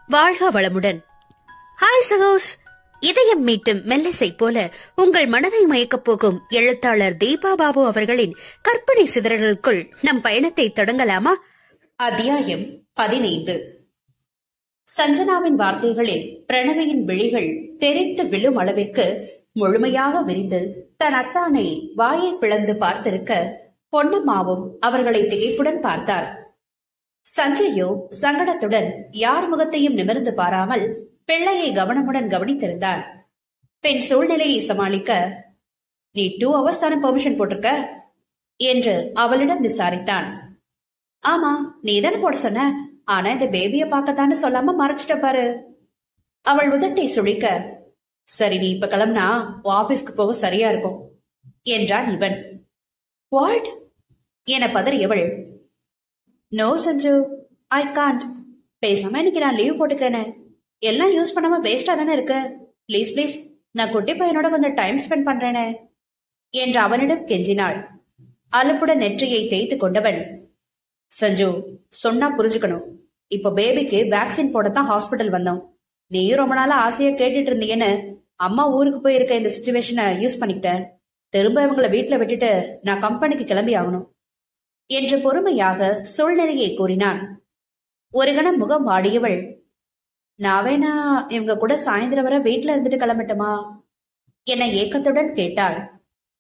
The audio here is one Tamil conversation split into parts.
வாழ்க வளமுடன். ஹாய் சகோஸ், இதயம் மீட்டும் மெல்லிசை போல உங்கள் மனதை மயக்கப் போகும் எழுத்தாளர் தீபா பாபு அவர்களின் கற்பனை சிதறல்களுக்குள் நம் பயணத்தை தொடங்கலாமா? அத்தியாயம் 15. சஞ்சனாவின் வார்த்தைகளில் பிரணவியின் விழிகள் தெரித்து விழும் அளவிற்கு முழுமையாக விரிந்து தன் அத்தானை வாயை பிளந்து பார்த்திருக்க பொன்னம்மாவும் அவர்களை திகைப்புடன் பார்த்தார். சஞ்சயோ சங்கடத்துடன் யார் முகத்தையும் நிமிர்ந்து பாராமல் பிள்ளையை கவனமுடன் கவனித்திருந்தான். பெண் சூழ்நிலையை சமாளிக்க, நீ 2 hours தானே பெர்மிஷன் போட்டிருக்க என்று அவளிடம் விசாரித்தான். ஆமா, நீ தானே போட சொன்ன, ஆனா இந்த பேபிய பார்க்கத்தானு சொல்லாம மறைச்சிட்ட பாரு. அவள் உதட்டை சுழிக்க, சரி நீ இப்ப கிளம்புனா ஆபீஸ்க்கு போக சரியா இருக்கும் என்றான் இவன். வாட் என பதறியவள், நோ சஞ்சு, ஐ காண்ட். பேசாம இன்னைக்கு நான் லீவ் போட்டுக்கிறேனே, எல்லாம் யூஸ் பண்ணாம வேஸ்டா தானே இருக்கு. பிளீஸ் பிளீஸ், நான் குட்டி பையனோட கொஞ்சம் டைம் ஸ்பெண்ட் பண்றேனே என்று அவனிடம் கெஞ்சினாள். அலுப்புடன் நெற்றியை தேய்த்து கொண்டவன், சஞ்சு சொன்னா புரிஞ்சுக்கணும், இப்ப பேபிக்கு வேக்சின் போடத்தான் ஹாஸ்பிட்டல் வந்தோம். நீயும் ரொம்ப நாளா ஆசையா கேட்டுட்டு இருந்தீங்கன்னு அம்மா ஊருக்கு போய் இருக்க இந்த சிச்சுவேஷனை யூஸ் பண்ணிக்கிட்டேன். திரும்ப இவங்களை வீட்டுல விட்டுட்டு நான் கம்பெனிக்கு கிளம்பி ஆகணும் என்று பொறுமையாக சூழ்நிலையை கூறினான். ஒரு கணம் முகம் வாடியவள், நான் வேணா இவங்க கூட சாயந்தரம் வர வீட்டுல இருந்துட்டு கிளம்பட்டுமா என ஏக்கத்துடன் கேட்டாள்.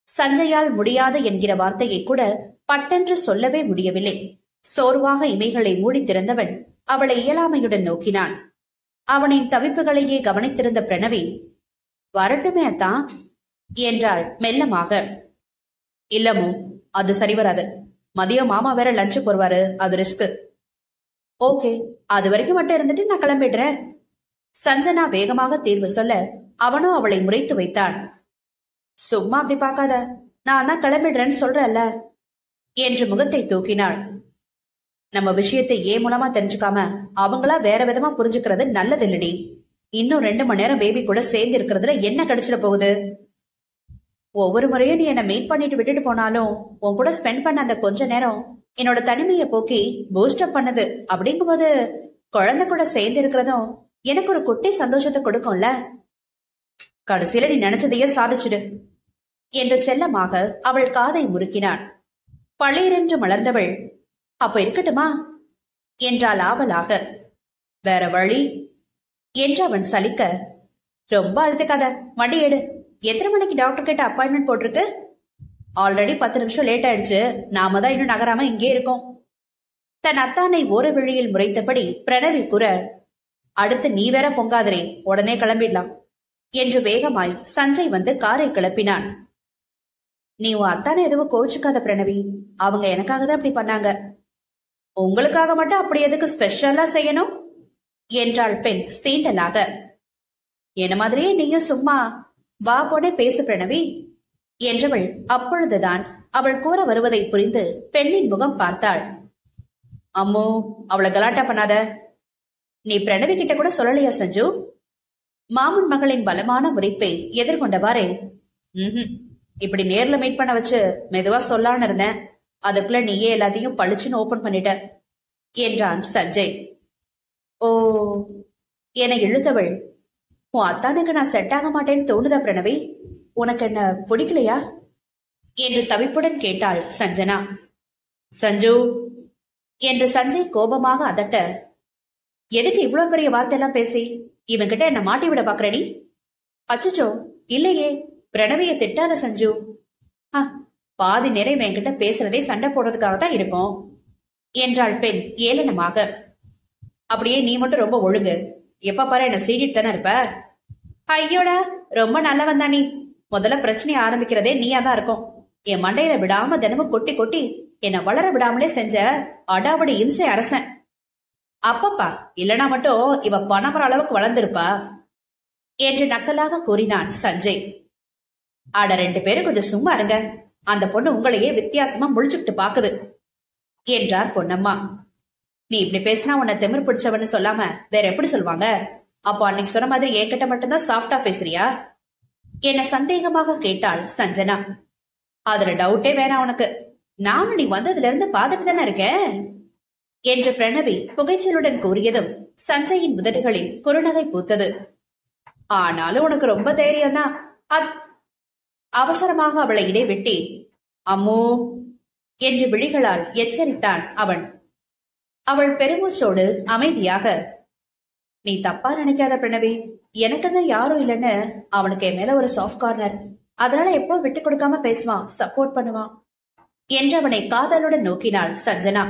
சஞ்சயால் முடியாது என்கிற வார்த்தையை கூட பட்டென்று சொல்லவே முடியவில்லை. சோர்வாக இமைகளை மூடி திறந்தவன் அவளை இயலாமையுடன் நோக்கினான். அவனின் தவிப்புகளையே கவனித்திருந்த பிரணவி, வரட்டுமே அத்தான் என்றாள் மெல்லமாக. இல்லமோ, அது சரி வராது. மதியம் மாமா வேற லஞ்சு போடுவாரு, அது ரிஸ்க். ஓகே, அது வரைக்கும் மட்டும் இருந்துட்டு நான் கிளம்பிடுறேன். சஞ்சனா வேகமாக தீர்வு சொல்ல அவனும் அவளை முறைத்து வைத்தான். சும்மா அப்படி பார்க்காத, நான் தான் கிளம்பிடுறேன்னு சொல்றல்ல என்று முகத்தை தூக்கினாள். நம்ம விஷயத்தை ஏன் மூலமா தெரிஞ்சுக்காம அவங்களா வேற விதமா புரிஞ்சுக்கிறது நல்லது இல்லடி. இன்னும் 2 மணி நேரம் பேபி கூட சேர்ந்து இருக்கிறதுல என்ன கிடைச்சிட போகுது? ஒவ்வொரு முறையும் நீ என்ன மீட் பண்ணிட்டு விட்டுட்டு போனாலும் உன் கூட ஸ்பெண்ட் பண்ண அந்த கொஞ்ச நேரம் என்னோட தனிமையை போக்கி பூஸ்டப் பண்ணது. அப்படிங்கும்போது குழந்தை கூட சேர்ந்து இருக்கிறதும் எனக்கு ஒரு குட்டி சந்தோஷத்தை கொடுக்கும்ல. கடைசியில நீ நினைச்சதையே சாதிச்சுடு என்று செல்லமாக அவள் காதை முறுக்கினான். பளிரென்று மலர்ந்தவள், அப்ப இருக்கட்டுமா என்றாள் ஆவலாக. வேற வழி என்று அவன் சலிக்க, ரொம்ப அழுதுக்காத, வண்டி எடு. எத்தனை மணிக்கு டாக்டர் கிட்ட அப்பாயின்மெண்ட் போட்டிருக்கு? ஆல்ரெடி 10 நிமிஷம் லேட் ஆயிடுச்சு, நாம தான் இன்னும் நகராம இங்கே இருக்கோம். தன் அத்தானை ஓர வழியில் முறைத்தபடி பிரணவி கூற, அடுத்து நீ வேற பொங்காதரே, உடனே கிளம்பிடலாம் என்று வேகமாய் சஞ்சய் வந்து காரை கிளப்பினான். நீ உன் அத்தானை எதுவும் கோவிச்சுக்காத பிரணவி, அவங்க எனக்காக தான் அப்படி பண்ணாங்க. உங்களுக்காக மட்டும் அப்படி எதுக்கு ஸ்பெஷலா செய்யணும் என்றாள் பெண் சீண்டலாக. என்ன மாதிரியே நீயும் சும்மா வா போனே பேசு பிரணவி என்றவள் அப்பொழுதுதான் அவள் கூற வருவதை புரிந்து பெண்ணின் முகம் பார்த்தாள். அம்மோ, அவளை கலாட்டா பண்ணாத. நீ பிரணவி கிட்ட கூட சொல்லலையா சஞ்சு? மாமன் மகளின் பலமான முறைப்பை எதிர்கொண்டவாறே, இப்படி நேர்ல மீட் பண்ண வச்சு மெதுவா சொல்லான்னு இருந்தேன், அதுக்குள்ள நீயே எல்லாத்தையும் பளிச்சுன்னு ஓபன் பண்ணிட்ட என்றான் சஞ்சய். ஓ என இழுத்தவள், உன் அத்தானுக்கு நான் செட் ஆக மாட்டேன்னு தோணுதா பிரணவி? உனக்கு என்ன பிடிக்கலையா என்று தவிப்புடன் கேட்டாள் சஞ்சனா. சஞ்சு என்று சஞ்சய் கோபமாக அதட்ட, எதுக்கு இவ்வளவு பெரிய வார்த்தை எல்லாம் பேசி இவன்கிட்ட என்ன மாட்டி விட பாக்குறடி? அச்சச்சோ இல்லையே, பிரணவிய திட்டாத சஞ்சு. பாதி நேரம் என்கிட்ட பேசுறதே சண்டை போடுறதுக்காக தான் இருக்கும் என்றாள் பெண் ஏளனமாக. அப்படியே நீ மட்டும் ரொம்ப ஒழுங்கு, எப்ப பாரு என்ன சீடிட்டு தானே இருப்ப. ஐயோடா, ரொம்ப நல்லவன் தான் நீ. முதல்ல பிரச்சனையை ஆரம்பிக்கிறதே நீயா தான் இருக்கும். என் மண்டையில விடாம தினமும் கொட்டி கொட்டி என்ன வளர விடாமலே செஞ்ச அடாவடி இம்சை அரசன். அப்பப்பா, இல்லனா மட்டும் இவ பணமர அளவுக்கு வளர்ந்திருப்பா என்று நக்கலாக கூறினான் சஞ்சய். ஆட 2 பேரும் கொஞ்சம் சும்மா இருங்க, அந்த பொண்ணு உங்களையே வித்தியாசமா முழிச்சுக்கிட்டு பாக்குது என்றார் பொன்னம்மா. நீ இப்படி பேசினா உன்னை திமிர் பிடிச்சவன்னு சொல்லாம வேற எப்படி சொல்லுவாங்க? அப்போ அன்னைக்கு சொன்ன மாதிரி என்கிட்ட மட்டும்தான் சாஃப்டா பேசுறியா என்ன சந்தேகமாக கேட்டாள் சஞ்சனா. அதுல டவுட்டே வேணாம் உனக்கு, நானும் நீ வந்ததுல இருந்து பாத்துட்டு தானே இருக்கேன் என்று பிரணவி புகைச்சலுடன் கூறியதும் சஞ்சயின் உதடுகளில் குறுநகை பூத்தது. ஆனாலும் உனக்கு ரொம்ப தைரியம் தான். அவசரமாக அவளை இடைவெட்டி, அம்மோ என்று விழிகளால் எச்சரித்தான் அவன். அவள் பெருமூச்சோடு அமைதியாக, நீ தப்பா நினைக்காத பிரணவி, எனக்குன்னு யாரும் இல்லைன்னு அவனுக்கு என் மேல ஒரு சாஃப்ட் கார்னர், அதனால எப்போ விட்டு கொடுக்காம பேசுவான், சப்போர்ட் பண்ணுவான் என்று அவனை காதலுடன் நோக்கினாள் சஞ்சனா.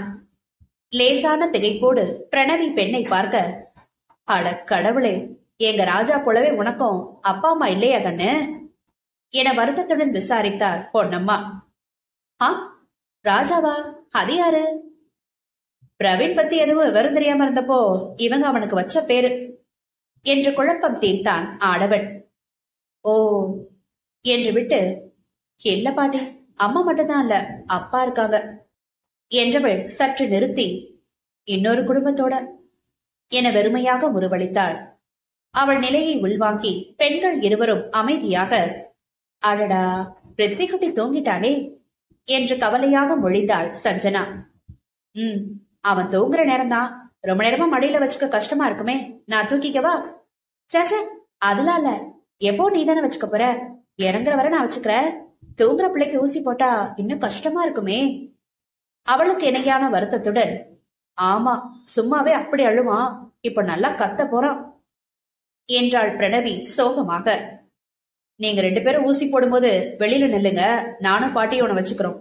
லேசான திகைப்போடு பிரணவி பெண்ணை பார்க்க, அட கடவுளே, எங்க ராஜா போலவே உனக்கும் அப்பா அம்மா இல்லையா கண்ணு என வருத்தத்துடன் விசாரித்தார் பொன்னம்மா. ஆ, ராஜாவா? அது யாரு? பிரவீன் பத்தி எதுவும் விவரம் தெரியாம இருந்தப்போ இவங்க அவனுக்கு வச்ச பேரு என்று குழப்பம் தீர்த்தான் ஆடவன். ஓ என்று விட்டு, இல்ல பாட்டி, அம்மா மட்டும்தான் இல்ல, அப்பா இருக்காங்க என்றவள் சற்று நிறுத்தி, இன்னொரு குடும்பத்தோட என வெறுமையாக முறுவளித்தாள். அவள் நிலையை உள்வாங்கி பெண்கள் இருவரும் அமைதியாக, அடடா பிருத்விகுட்டி தூங்கிட்டானே என்று கவலையாக மொழிந்தாள் சஞ்சனா. அவன் தூங்குற நேரம்தான், ரொம்ப நேரமா மடியில வச்சுக்க கஷ்டமா இருக்குமே, நான் தூக்கிக்கவா? சேச்ச, அதெல்லாம் இல்ல, எப்போ நீ தானே வச்சுக்க போற, இறங்குற வரை நான் வச்சுக்கிறேன், தூங்குற பிள்ளைக்கு ஊசி போட்டா இன்னும் கஷ்டமா இருக்குமே. அவளுக்கு இணையான வருத்தத்துடன், ஆமா சும்மாவே அப்படி அழுவான், இப்ப நல்லா கத்த போறான் என்றாள் பிரணவி சோகமாக. நீங்க 2 பேரும் ஊசி போடும்போது வெளியில நில்லுங்க, நானும் பாட்டியும் உன வச்சுக்கிறோம்.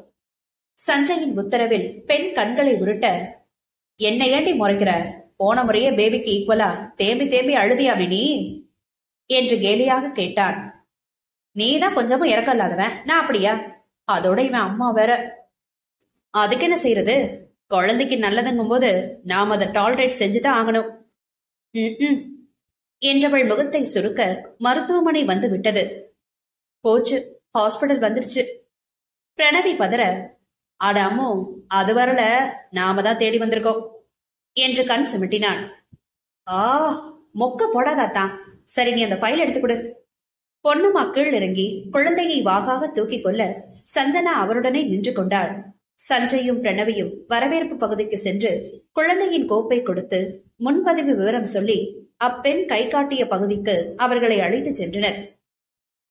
சஞ்சயின் உத்தரவில் பெண் கண்களை உருட்ட, என்ன ஏண்டி முறைக்கிற, போன முறையே பேபிக்கு ஈக்குவலா தேம்பி தேம்பி அழுதியாமே நீ என்று கேலியாக கேட்டான். நீதான் கொஞ்சமும் இறக்க இல்லாதவன், நான் அப்படியா? அதோட இவன் அம்மா வேற. அதுக்கு என்ன செய்யறது, குழந்தைக்கு நல்லதுங்கும் போது நாம் அதை டாலரேட் செஞ்சுதான் ஆகணும் என்றவள் முகத்தை சுருக்க மருத்துவமனை வந்து விட்டது. போச்சு, ஹாஸ்பிடல் வந்துருச்சு. பிரணவி பதற, அட அம்மோ, அது வரல, நாம தான் தேடி வந்திருக்கோம் என்று கண் சிமிட்டினான். ஆ, மொக்க போடாதான். சரி, நீ அந்த ஃபைல் எடுத்து கொடு. பொண்ணுமா கீழ் இறங்கி குழந்தையை வாகாக தூக்கி கொள்ள சஞ்சனா அவருடனே நின்று கொண்டாள். சஞ்சயும் பிரணவியும் வரவேற்பு பகுதிக்கு சென்று குழந்தையின் கோப்பை கொடுத்து முன்பதிவு விவரம் சொல்லி அப்பெண் கை காட்டிய பகுதிக்கு அவர்களை அழைத்து சென்றனர்.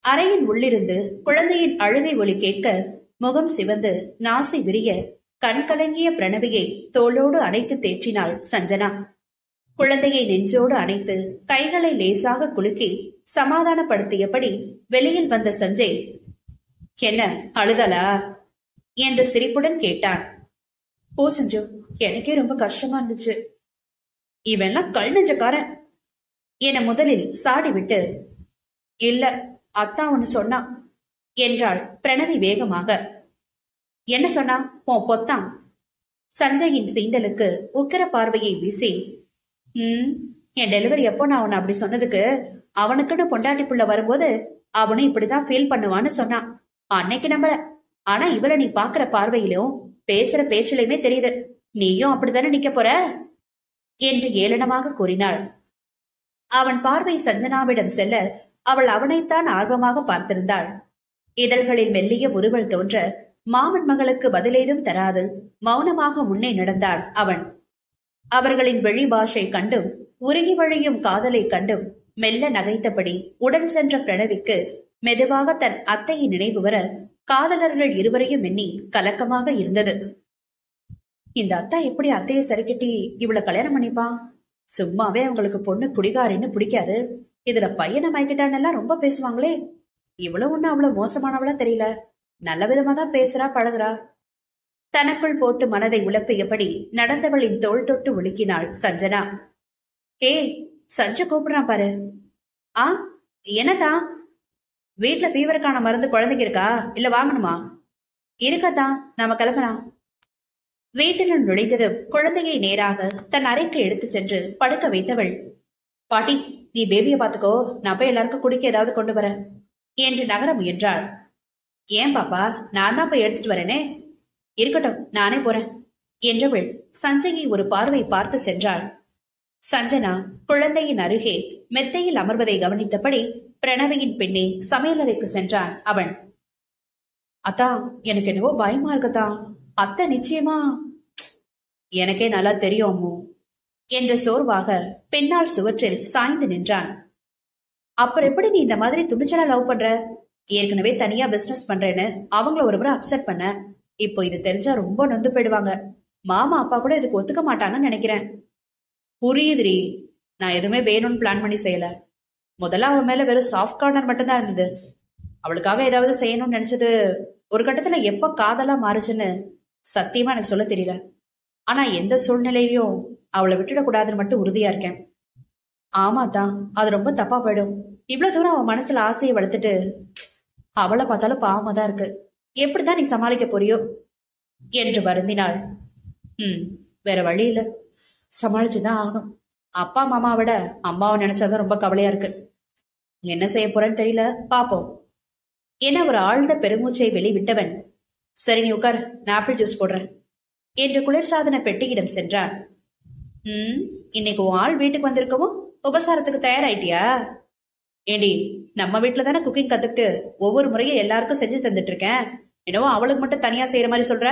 அறையின் உள்ளிருந்து குழந்தையின் அழுகை ஒலி கேட்க முகம் சிவந்து நாசி விரிய கண் கலங்கிய பிரணவியை தோளோடு அணைத்து தேற்றினாள் சஞ்சனா. குழந்தையை நெஞ்சோடு அணைத்து கைகளை லேசாக குலுக்கி சமாதானப்படுத்தியபடி வெளியில் வந்த சஞ்சய், என்ன அழுதலா என்று சிரிப்புடன் கேட்டான். போ சஞ்சு, எனக்கே ரொம்ப கஷ்டமா இருந்துச்சு. இவெல்லாம் கல் நெஞ்சக்காரன் என முதலில் சாடிவிட்டு, இல்ல அத்தா ஒன்னு சொன்னா என்றாள் பிரணவி வேகமாக. என்ன சொன்னா? உன் பொத்தான். சஞ்சயின் சீண்டலுக்கு உக்கிர பார்வையை வீசி, என் டெலிவரி எப்போ நான் உன்னை அப்படி சொன்னதுக்கு அவனுக்குன்னு பொண்டாட்டி புள்ள வரும்போது அவனும் இப்படிதான் ஃபீல் பண்ணுவான்னு சொன்னான். அன்னைக்கு நம்பல, ஆனா இவளை நீ பாக்குற பார்வையிலும் பேசுற பேச்சிலுமே தெரியுது, நீயும் அப்படித்தானே நிக்க போற என்று ஏளனமாக கூறினாள். அவன் பார்வை சஞ்சனாவிடம் செல்ல அவள் அவனைத்தான் ஆர்வமாக பார்த்திருந்தாள். இதழ்களில் மெல்லிய முறுவல் தோன்ற மாமன் மகளுக்கு பதிலேதும் தராது மௌனமாக முன்னே நடந்தான் அவன். அவர்களின் வெளி பாஷை கண்டும் உருகி வழியும் காதலை கண்டும் மெல்ல நகைத்தபடி உடன் சென்ற பிரணவிக்கு மெதுவாக தன் அத்தையின் நினைவு வர காதலர்கள் இருவரையும் எண்ணி கலக்கமாக இருந்தது. இந்த அத்தா எப்படி அத்தையை சரிக்கட்டி இவ்வளவு கல்யாணம் பண்ணிப்பான்? சும்மாவே அவங்களுக்கு பொண்ணு குடிகாரின்னு பிடிக்காது, இதுல பையனை மயக்கிட்டான்னெல்லாம் ரொம்ப பேசுவாங்களே. இவ்வளவு ஒண்ணு அவ்வளவு மோசமானவளா தெரியல, நல்ல விதமா தான் பேசுறா பழகுறா. தனக்குள் போட்டு மனதை உழப்பியபடி நடந்தவளின் தோள் தொட்டு ஒழுக்கினாள் சஞ்சனா. ஏய், சஞ்சு கூப்பிடுறான் பாரு. ஆ, என்னதான்? வீட்டுல ஃபீவருக்கான மருந்து குழந்தைக்கு இருக்கா, இல்ல வாங்கணுமா? இருக்கத்தான், நாம கிளம்பலாம். வீட்டினுள் நுழைந்ததும் குழந்தையை நேராக தன் அறைக்கு எடுத்து சென்று படுக்க வைத்தவள், பாட்டி நீ பேபியை பாத்துக்கோ, நான் போய் எல்லாருக்கும் குடிக்க ஏதாவது கொண்டு வரேன் என்று நகர முயன்றாள். ஏன் பாப்பா, நான் தான் போய் எடுத்துட்டு வரேனே. இருக்கட்டும், நானே போறேன் என்றவள் சஞ்சயை ஒரு பார்வை பார்த்து சென்றாள். சஞ்சனா குழந்தையின் அருகே மெத்தையில் அமர்வதை கவனித்தபடி பிரணவியின் பின்னே சமையலறைக்கு சென்றான் அவன். அத்தா, எனக்கு என்னவோ பயமா இருக்கத்தா, அத்தை நிச்சயமா. எனக்கே நல்லா தெரியும் அம்மு, என்று சோர்வாக பின்னால் சுவற்றில் சாய்ந்து நின்றான். அப்புறம் எப்படி நீ இந்த மாதிரி துணிச்சலா லவ் பண்ற? ஏற்கனவே தனியா பிசினஸ் பண்றேன்னு அவங்கள ஒரு முறை அப்செட் பண்ண. இப்போ இது தெரிஞ்சா ரொம்ப நொந்து போயிடுவாங்க. மாமா அப்பா கூட இதுக்கு ஒத்துக்க மாட்டாங்கன்னு நினைக்கிறேன். புரியுதுரி, நான் எதுவுமே வேணும்னு பிளான் பண்ணி செய்யல. முதல்ல அவன் மேல வெறும் சாஃப்ட் கார்னர் மட்டும் தான் இருந்தது. அவளுக்காக ஏதாவது செய்யணும்னு நினைச்சது ஒரு கட்டத்துல எப்ப காதலா மாறுச்சுன்னு சத்தியமா எனக்கு சொல்ல தெரியல. ஆனா எந்த சூழ்நிலையிலையும் அவளை விட்டுடக்கூடாதுன்னு மட்டும் உறுதியா இருக்கேன். ஆமாதான், அது ரொம்ப தப்பா போயிடும். இவ்வளவு தூரம் அவன் மனசுல ஆசையை வளர்த்துட்டு அவளை பார்த்தாலும் பாவமா தான் இருக்கு. எப்படிதான் நீ சமாளிக்க போறியோ என்று வருந்தினாள். வேற வழி இல்ல, சமாளிச்சுதான் ஆகணும். அப்பா மாமாவை விட அம்மாவை நினைச்சாதான் ரொம்ப கவலையா இருக்கு. என்ன செய்ய போறேன்னு தெரியல, பாப்போம் என ஒரு ஆழ்ந்த பெருமூச்சை வெளிவிட்டவன், சரி நீ உட்கார், நான் ஆப்பிள் ஜூஸ் போடுறேன் என்று குளிர்சாதன பெட்டியிடம் சென்றான். இன்னைக்கு உன் ஆள் வீட்டுக்கு வந்திருக்கவும் உபசாரத்துக்கு தயாராயிட்டியா? ஏண்டி, நம்ம வீட்டுல தானே குக்கிங் கத்துக்கிட்டு ஒவ்வொரு முறையும் எல்லாருக்கும் செஞ்சு தந்துட்டு இருக்கேன். என்னவோ அவளுக்கு மட்டும் தனியா செய்யற மாதிரி சொல்ற.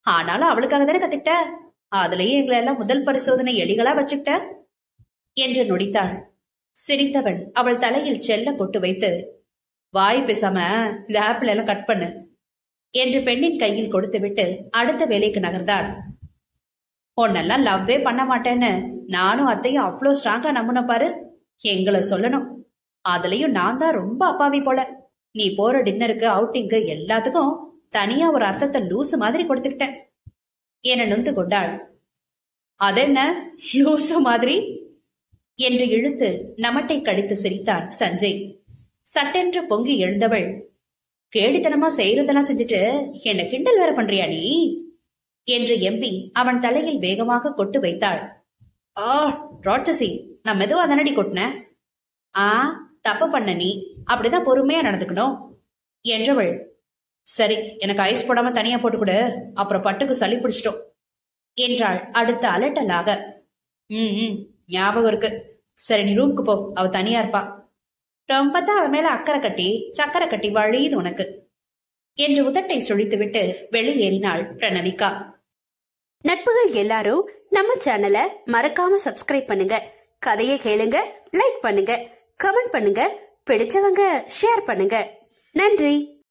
ஆனாலும் அவளுக்காக தானே கத்துக்கிட்ட. அதுலயே எங்களை எல்லாம் முதல் பரிசோதனை எலிகளா வச்சுக்கிட்ட என்று நொடித்தாள். சிரித்தவன் அவள் தலையில் செல்ல கொட்டு வைத்து, வாய் பேசாம இந்த ஆப்பிள் எல்லாம் கட் பண்ணு என்று பெண்ணின் கையில் கொடுத்து விட்டு அடுத்த வேலைக்கு நகர்ந்தாள். உன்னெல்லாம் லவ்வே பண்ண மாட்டேன்னு நானும் அத்தையும் அவ்வளோ ஸ்ட்ராங்கா நம்பின பாரு. எங்களை சொல்லணும், அதுலயும் நான் தான் ரொம்ப அப்பாவி போல. நீ போற டின்னருக்கு, அவுட்டிங்கு எல்லாத்துக்கும் தனியா ஒரு அர்த்தத்தை லூசு மாதிரி கொடுத்துக்கிட்டேன் என நொந்து கொண்டாள். அதென்ன லூசு மாதிரி என்று இழுத்து நமட்டை கடித்து சிரித்தான் சஞ்சய். சட்டென்று பொங்கி எழுந்தவள், கேடித்தனமா செய்யறதெல்லாம் செஞ்சுட்டு என்ன கிண்டல் வேற பண்றியா நீ என்று எம்பி அவன் தலையில் வேகமாக கொட்டு வைத்தாள். ராட்சசி, நான் மெதுவா தானடி கொட்டினேன். தப்பு பண்ண நீ, அப்படிதான் பொறுமையா நடந்துக்கணும் என்றவள். சரி, எனக்கு ஐஸ் போடாம தனியா போட்டுக்கூட, அப்புறம் பட்டுக்கு சளி பிடிச்சிட்டோம் என்றாள் அடுத்த அலட்டலாக. ஞாபகம் இருக்கு. சரி நீ ரூமுக்கு போ, அவ தனியா இருப்பா. ரொம்பதான் அவ மேல அக்கறை கட்டி சக்கரை கட்டி வழியுது உனக்கு என்று உதட்டை சுழித்துவிட்டு வெளியேறினாள் பிரணவிகா. நட்புகள் எல்லாரும் நம்ம சேனலை மறக்காம சப்ஸ்கிரைப் பண்ணுங்க. கதையை கேளுங்க, லைக் பண்ணுங்க, கமெண்ட் பண்ணுங்க, பிடிச்சவங்க ஷேர் பண்ணுங்க. நன்றி.